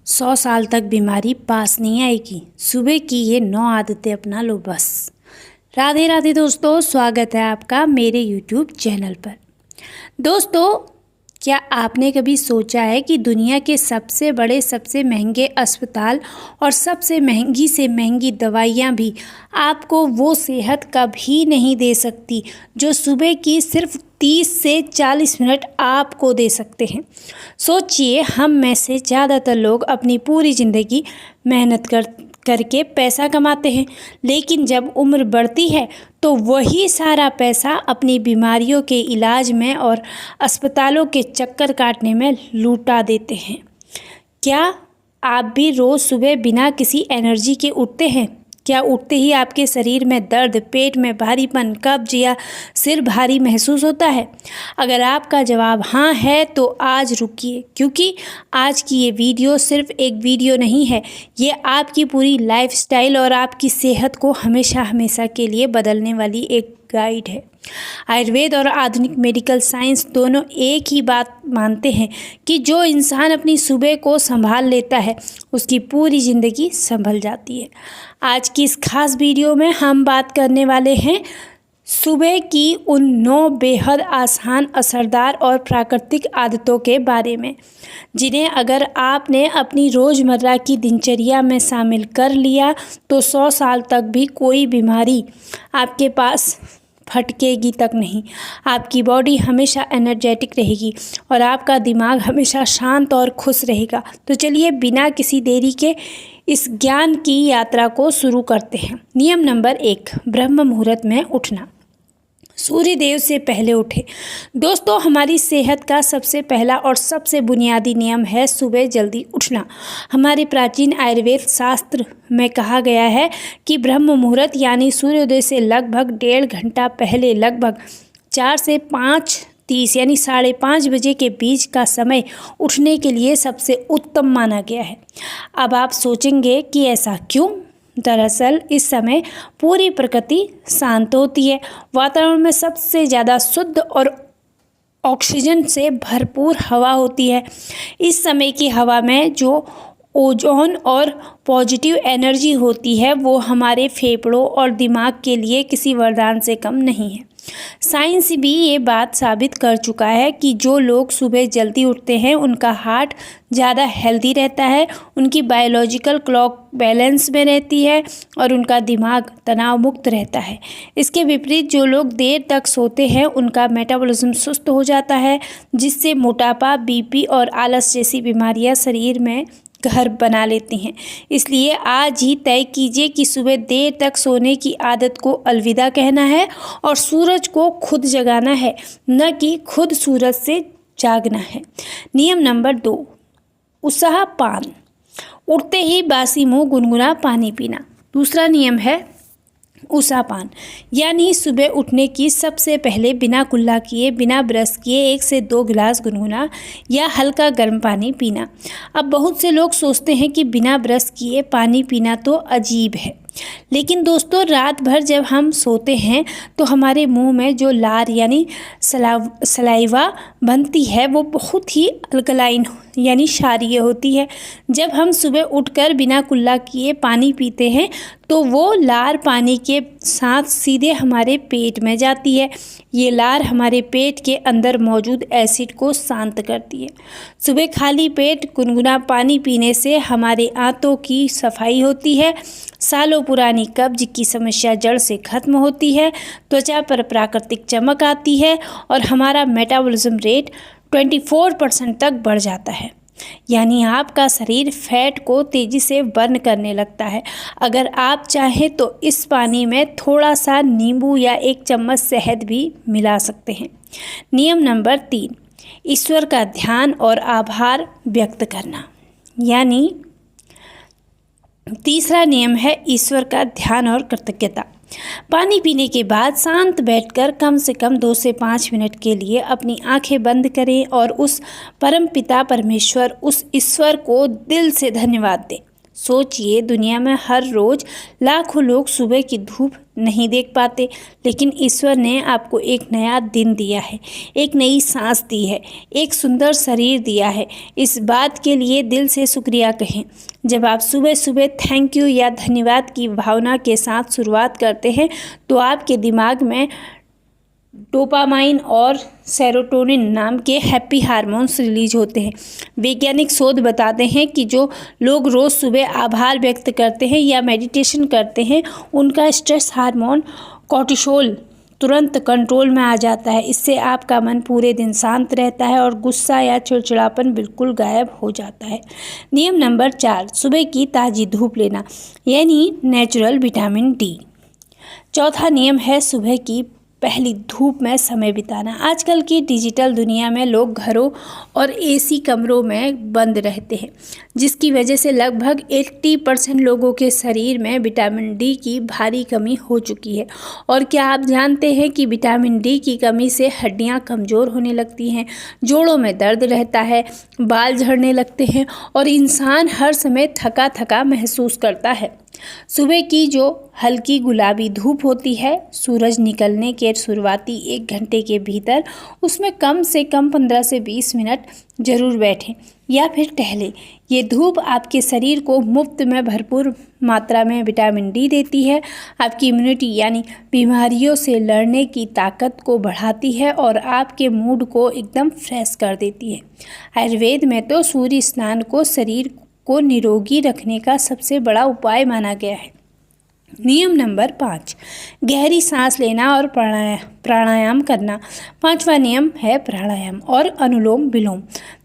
100 साल तक बीमारी पास नहीं आएगी। सुबह की ये 9 आदतें अपना लो बस। राधे राधे दोस्तों, स्वागत है आपका मेरे यूट्यूब चैनल पर। दोस्तों, क्या आपने कभी सोचा है कि दुनिया के सबसे बड़े, सबसे महंगे अस्पताल और सबसे महंगी से महंगी दवाइयाँ भी आपको वो सेहत कभी नहीं दे सकती जो सुबह की सिर्फ 30 से 40 मिनट आपको दे सकते हैं। सोचिए, हम में से ज़्यादातर लोग अपनी पूरी ज़िंदगी मेहनत करके पैसा कमाते हैं, लेकिन जब उम्र बढ़ती है तो वही सारा पैसा अपनी बीमारियों के इलाज में और अस्पतालों के चक्कर काटने में लूटा देते हैं। क्या आप भी रोज़ सुबह बिना किसी एनर्जी के उठते हैं? क्या उठते ही आपके शरीर में दर्द, पेट में भारीपन, कब्ज या सिर भारी महसूस होता है? अगर आपका जवाब हाँ है तो आज रुकिए, क्योंकि आज की ये वीडियो सिर्फ एक वीडियो नहीं है। ये आपकी पूरी लाइफस्टाइल और आपकी सेहत को हमेशा हमेशा के लिए बदलने वाली एक गाइड है। आयुर्वेद और आधुनिक मेडिकल साइंस दोनों एक ही बात मानते हैं कि जो इंसान अपनी सुबह को संभाल लेता है उसकी पूरी ज़िंदगी संभल जाती है। आज की इस खास वीडियो में हम बात करने वाले हैं सुबह की उन 9 बेहद आसान, असरदार और प्राकृतिक आदतों के बारे में, जिन्हें अगर आपने अपनी रोज़मर्रा की दिनचर्या में शामिल कर लिया तो 100 साल तक भी कोई बीमारी आपके पास फटकेगी तक नहीं। आपकी बॉडी हमेशा एनर्जेटिक रहेगी और आपका दिमाग हमेशा शांत और खुश रहेगा। तो चलिए, बिना किसी देरी के इस ज्ञान की यात्रा को शुरू करते हैं। नियम नंबर 1, ब्रह्म मुहूर्त में उठना। सूर्य देव से पहले उठे। दोस्तों, हमारी सेहत का सबसे पहला और सबसे बुनियादी नियम है सुबह जल्दी उठना। हमारे प्राचीन आयुर्वेद शास्त्र में कहा गया है कि ब्रह्म मुहूर्त यानी सूर्योदय से लगभग 1.5 घंटा पहले, लगभग 4 से 5:30 यानी 5:30 बजे के बीच का समय उठने के लिए सबसे उत्तम माना गया है। अब आप सोचेंगे कि ऐसा क्यों? दरअसल इस समय पूरी प्रकृति शांत होती है, वातावरण में सबसे ज़्यादा शुद्ध और ऑक्सीजन से भरपूर हवा होती है। इस समय की हवा में जो ओजोन और पॉजिटिव एनर्जी होती है वो हमारे फेफड़ों और दिमाग के लिए किसी वरदान से कम नहीं है। साइंस भी ये बात साबित कर चुका है कि जो लोग सुबह जल्दी उठते हैं उनका हार्ट ज़्यादा हेल्दी रहता है, उनकी बायोलॉजिकल क्लॉक बैलेंस में रहती है और उनका दिमाग तनाव मुक्त रहता है। इसके विपरीत जो लोग देर तक सोते हैं उनका मेटाबॉलिज्म सुस्त हो जाता है, जिससे मोटापा, बीपी और आलस जैसी बीमारियां शरीर में घर बना लेती हैं। इसलिए आज ही तय कीजिए कि सुबह देर तक सोने की आदत को अलविदा कहना है और सूरज को खुद जगाना है, न कि खुद सूरज से जागना है। नियम नंबर 2, उत्साह पान। उठते ही बासी मुंह गुनगुना पानी पीना। दूसरा नियम है उसापान, यानी सुबह उठने की सबसे पहले बिना कुल्ला किए, बिना ब्रश किए 1 से 2 गिलास गुनगुना या हल्का गर्म पानी पीना। अब बहुत से लोग सोचते हैं कि बिना ब्रश किए पानी पीना तो अजीब है, लेकिन दोस्तों, रात भर जब हम सोते हैं तो हमारे मुंह में जो लार यानी सलाइवा बनती है वो बहुत ही अल्कलाइन यानी क्षारीय होती है। जब हम सुबह उठकर बिना कुल्ला किए पानी पीते हैं तो वो लार पानी के साथ सीधे हमारे पेट में जाती है। ये लार हमारे पेट के अंदर मौजूद एसिड को शांत करती है। सुबह खाली पेट गुनगुना पानी पीने से हमारे आंतों की सफाई होती है, सालों पुरानी कब्ज की समस्या जड़ से खत्म होती है, त्वचा पर प्राकृतिक चमक आती है और हमारा मेटाबॉलिज्म रेट 24% तक बढ़ जाता है। यानी आपका शरीर फैट को तेज़ी से बर्न करने लगता है। अगर आप चाहें तो इस पानी में थोड़ा सा नींबू या 1 चम्मच शहद भी मिला सकते हैं। नियम नंबर 3, ईश्वर का ध्यान और आभार व्यक्त करना। यानी तीसरा नियम है ईश्वर का ध्यान और कृतज्ञता। पानी पीने के बाद शांत बैठकर कम से कम 2 से 5 मिनट के लिए अपनी आंखें बंद करें और उस परम पिता परमेश्वर, उस ईश्वर को दिल से धन्यवाद दें। सोचिए, दुनिया में हर रोज़ लाखों लोग सुबह की धूप नहीं देख पाते, लेकिन ईश्वर ने आपको एक नया दिन दिया है, एक नई सांस दी है, एक सुंदर शरीर दिया है। इस बात के लिए दिल से शुक्रिया कहें। जब आप सुबह सुबह थैंक यू या धन्यवाद की भावना के साथ शुरुआत करते हैं तो आपके दिमाग में डोपामाइन और सेरोटोनिन नाम के हैप्पी हार्मोन्स रिलीज होते हैं। वैज्ञानिक शोध बताते हैं कि जो लोग रोज़ सुबह आभार व्यक्त करते हैं या मेडिटेशन करते हैं, उनका स्ट्रेस हार्मोन कॉर्टिसोल तुरंत कंट्रोल में आ जाता है। इससे आपका मन पूरे दिन शांत रहता है और गुस्सा या चिड़चिड़ापन बिल्कुल गायब हो जाता है। नियम नंबर 4, सुबह की ताज़ी धूप लेना, यानी नेचुरल विटामिन डी। चौथा नियम है सुबह की पहली धूप में समय बिताना। आजकल की डिजिटल दुनिया में लोग घरों और एसी कमरों में बंद रहते हैं, जिसकी वजह से लगभग 80% लोगों के शरीर में विटामिन डी की भारी कमी हो चुकी है। और क्या आप जानते हैं कि विटामिन डी की कमी से हड्डियां कमज़ोर होने लगती हैं, जोड़ों में दर्द रहता है, बाल झड़ने लगते हैं और इंसान हर समय थका थका महसूस करता है। सुबह की जो हल्की गुलाबी धूप होती है, सूरज निकलने के शुरुआती 1 घंटे के भीतर उसमें कम से कम 15 से 20 मिनट ज़रूर बैठें या फिर टहलें। ये धूप आपके शरीर को मुफ्त में भरपूर मात्रा में विटामिन डी देती है, आपकी इम्यूनिटी यानी बीमारियों से लड़ने की ताकत को बढ़ाती है और आपके मूड को एकदम फ्रेश कर देती है। आयुर्वेद में तो सूर्य स्नान को शरीर को निरोगी रखने का सबसे बड़ा उपाय माना गया है। नियम नंबर 5, गहरी सांस लेना और प्राणायाम करना। 5वां नियम है प्राणायाम और अनुलोम विलोम।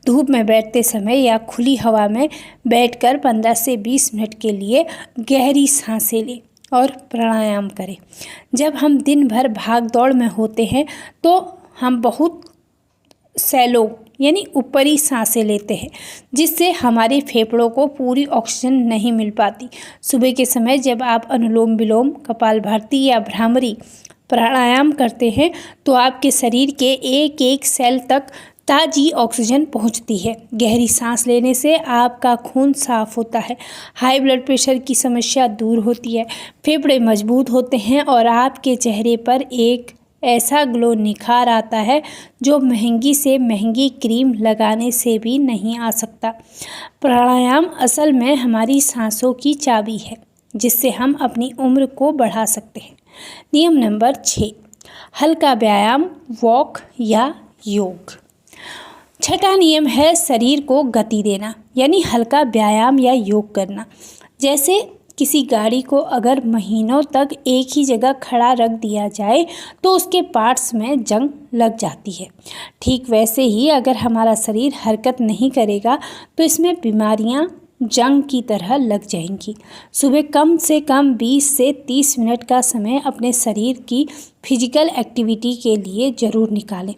धूप में बैठते समय या खुली हवा में बैठकर 15 से 20 मिनट के लिए गहरी सांसें लें और प्राणायाम करें। जब हम दिन भर भाग दौड़ में होते हैं तो हम बहुत सैलो यानी ऊपरी सांसें लेते हैं, जिससे हमारे फेफड़ों को पूरी ऑक्सीजन नहीं मिल पाती। सुबह के समय जब आप अनुलोम विलोम, कपालभाति या भ्रामरी प्राणायाम करते हैं तो आपके शरीर के एक एक सेल तक ताज़ी ऑक्सीजन पहुंचती है। गहरी सांस लेने से आपका खून साफ होता है, हाई ब्लड प्रेशर की समस्या दूर होती है, फेफड़े मजबूत होते हैं और आपके चेहरे पर एक ऐसा ग्लो निखार आता है जो महंगी से महंगी क्रीम लगाने से भी नहीं आ सकता। प्राणायाम असल में हमारी सांसों की चाबी है, जिससे हम अपनी उम्र को बढ़ा सकते हैं। नियम नंबर 6, हल्का व्यायाम, वॉक या योग। छठा नियम है शरीर को गति देना, यानी हल्का व्यायाम या योग करना। जैसे किसी गाड़ी को अगर महीनों तक एक ही जगह खड़ा रख दिया जाए तो उसके पार्ट्स में जंग लग जाती है। ठीक वैसे ही अगर हमारा शरीर हरकत नहीं करेगा तो इसमें बीमारियां जंग की तरह लग जाएंगी। सुबह कम से कम 20 से 30 मिनट का समय अपने शरीर की फिजिकल एक्टिविटी के लिए ज़रूर निकालें।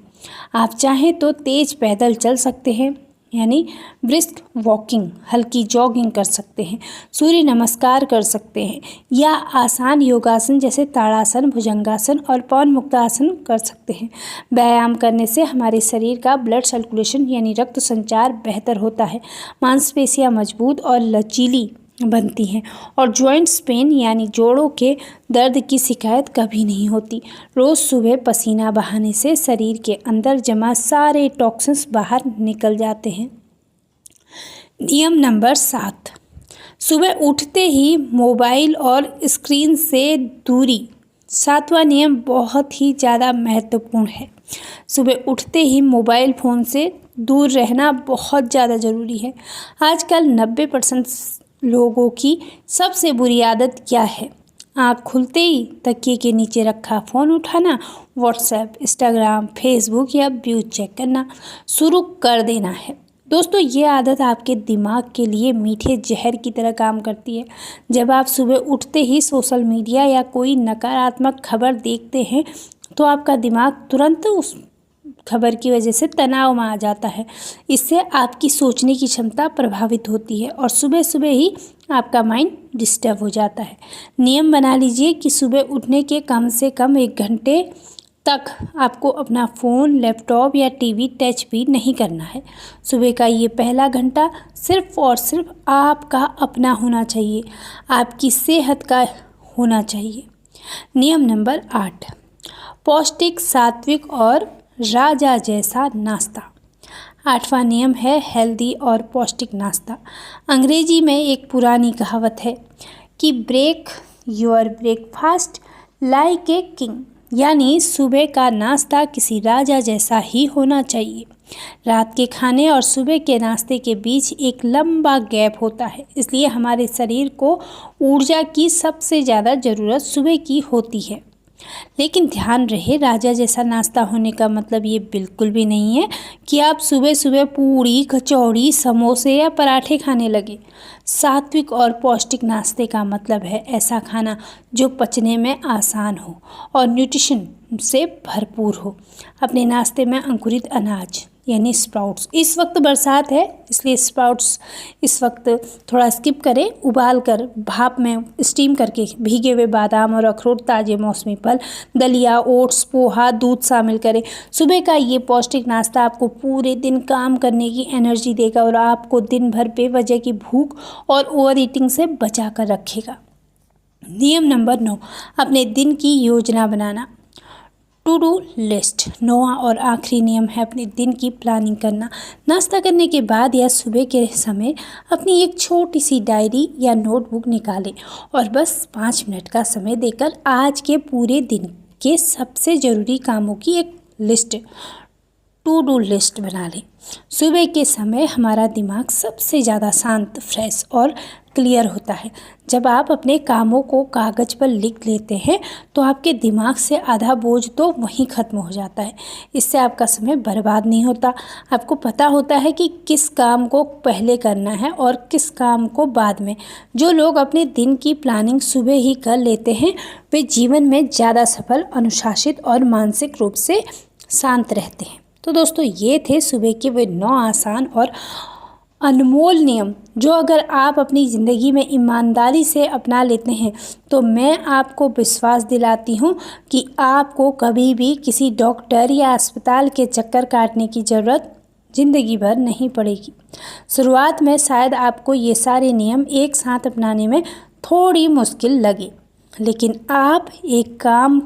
आप चाहें तो तेज़ पैदल चल सकते हैं, यानी ब्रिस्क वॉकिंग, हल्की जॉगिंग कर सकते हैं, सूर्य नमस्कार कर सकते हैं या आसान योगासन जैसे ताड़ासन, भुजंगासन और पवन मुक्तासन कर सकते हैं। व्यायाम करने से हमारे शरीर का ब्लड सर्कुलेशन यानी रक्त संचार बेहतर होता है, मांसपेशियां मजबूत और लचीली बनती हैं और जॉइंट्स पेन यानी जोड़ों के दर्द की शिकायत कभी नहीं होती। रोज़ सुबह पसीना बहाने से शरीर के अंदर जमा सारे टॉक्सिन्स बाहर निकल जाते हैं। नियम नंबर 7, सुबह उठते ही मोबाइल और स्क्रीन से दूरी। 7वां नियम बहुत ही ज़्यादा महत्वपूर्ण है। सुबह उठते ही मोबाइल फ़ोन से दूर रहना बहुत ज़्यादा ज़रूरी है। आजकल 90% लोगों की सबसे बुरी आदत क्या है? आँख खुलते ही तकिए के नीचे रखा फ़ोन उठाना, व्हाट्सएप, इंस्टाग्राम, फेसबुक या व्यूज़ चेक करना शुरू कर देना है। दोस्तों, ये आदत आपके दिमाग के लिए मीठे जहर की तरह काम करती है। जब आप सुबह उठते ही सोशल मीडिया या कोई नकारात्मक खबर देखते हैं तो आपका दिमाग तुरंत उस खबर की वजह से तनाव में आ जाता है। इससे आपकी सोचने की क्षमता प्रभावित होती है और सुबह सुबह ही आपका माइंड डिस्टर्ब हो जाता है। नियम बना लीजिए कि सुबह उठने के कम से कम 1 घंटे तक आपको अपना फ़ोन, लैपटॉप या टीवी टच भी नहीं करना है। सुबह का ये पहला घंटा सिर्फ और सिर्फ आपका अपना होना चाहिए, आपकी सेहत का होना चाहिए। नियम नंबर 8, पौष्टिक, सात्विक और राजा जैसा नाश्ता। 8वां नियम है हेल्दी और पौष्टिक नाश्ता। अंग्रेजी में एक पुरानी कहावत है कि break your breakfast like a king, यानी सुबह का नाश्ता किसी राजा जैसा ही होना चाहिए। रात के खाने और सुबह के नाश्ते के बीच एक लंबा गैप होता है, इसलिए हमारे शरीर को ऊर्जा की सबसे ज़्यादा ज़रूरत सुबह की होती है। लेकिन ध्यान रहे, राजा जैसा नाश्ता होने का मतलब ये बिल्कुल भी नहीं है कि आप सुबह सुबह पूड़ी, कचौड़ी, समोसे या पराठे खाने लगे। सात्विक और पौष्टिक नाश्ते का मतलब है ऐसा खाना जो पचने में आसान हो और न्यूट्रिशन से भरपूर हो। अपने नाश्ते में अंकुरित अनाज यानी स्प्राउट्स, इस वक्त बरसात है इसलिए स्प्राउट्स इस वक्त थोड़ा स्किप करें, उबाल कर भाप में स्टीम करके भीगे हुए बादाम और अखरोट, ताज़े मौसमी फल, दलिया, ओट्स, पोहा, दूध शामिल करें। सुबह का ये पौष्टिक नाश्ता आपको पूरे दिन काम करने की एनर्जी देगा और आपको दिन भर बेवजह की भूख और ओवर ईटिंग से बचा कर रखेगा। नियम नंबर 9, अपने दिन की योजना बनाना। To do list. 9वां और आखिरी नियम है अपने दिन की प्लानिंग करना। नाश्ता करने के बाद या सुबह के समय अपनी एक छोटी सी डायरी या नोटबुक निकालें और बस 5 मिनट का समय देकर आज के पूरे दिन के सबसे ज़रूरी कामों की एक लिस्ट, टू डू लिस्ट बना लें। सुबह के समय हमारा दिमाग सबसे ज़्यादा शांत, फ्रेश और क्लियर होता है। जब आप अपने कामों को कागज़ पर लिख लेते हैं तो आपके दिमाग से आधा बोझ तो वहीं ख़त्म हो जाता है। इससे आपका समय बर्बाद नहीं होता। आपको पता होता है कि किस काम को पहले करना है और किस काम को बाद में। जो लोग अपने दिन की प्लानिंग सुबह ही कर लेते हैं वे जीवन में ज़्यादा सफल, अनुशासित और मानसिक रूप से शांत रहते हैं। तो दोस्तों, ये थे सुबह के वे 9 आसान और अनमोल नियम जो अगर आप अपनी ज़िंदगी में ईमानदारी से अपना लेते हैं तो मैं आपको विश्वास दिलाती हूँ कि आपको कभी भी किसी डॉक्टर या अस्पताल के चक्कर काटने की ज़रूरत ज़िंदगी भर नहीं पड़ेगी। शुरुआत में शायद आपको ये सारे नियम एक साथ अपनाने में थोड़ी मुश्किल लगे, लेकिन आप एक काम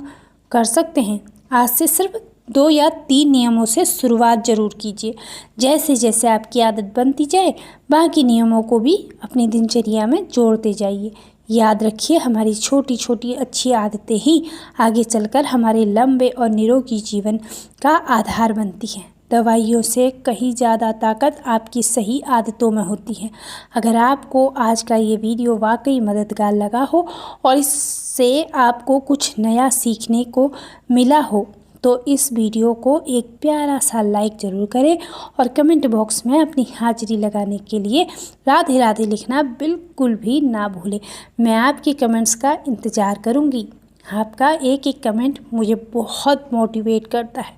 कर सकते हैं। आज से सिर्फ 2 या 3 नियमों से शुरुआत ज़रूर कीजिए। जैसे जैसे आपकी आदत बनती जाए बाकी नियमों को भी अपनी दिनचर्या में जोड़ते जाइए। याद रखिए, हमारी छोटी छोटी अच्छी आदतें ही आगे चलकर हमारे लंबे और निरोगी जीवन का आधार बनती हैं। दवाइयों से कहीं ज़्यादा ताकत आपकी सही आदतों में होती है। अगर आपको आज का ये वीडियो वाकई मददगार लगा हो और इससे आपको कुछ नया सीखने को मिला हो तो इस वीडियो को एक प्यारा सा लाइक ज़रूर करें और कमेंट बॉक्स में अपनी हाजिरी लगाने के लिए राधे राधे लिखना बिल्कुल भी ना भूलें। मैं आपके कमेंट्स का इंतज़ार करूँगी। आपका एक एक कमेंट मुझे बहुत मोटिवेट करता है।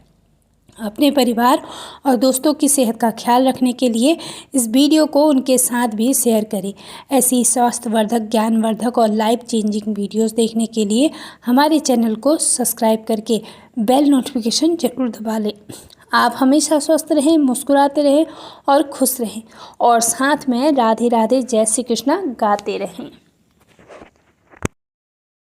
अपने परिवार और दोस्तों की सेहत का ख्याल रखने के लिए इस वीडियो को उनके साथ भी शेयर करें। ऐसी स्वास्थ्यवर्धक, ज्ञानवर्धक और लाइफ चेंजिंग वीडियोस देखने के लिए हमारे चैनल को सब्सक्राइब करके बेल नोटिफिकेशन जरूर दबा लें। आप हमेशा स्वस्थ रहें, मुस्कुराते रहें और खुश रहें और साथ में राधे राधे जय श्री कृष्णा गाते रहें।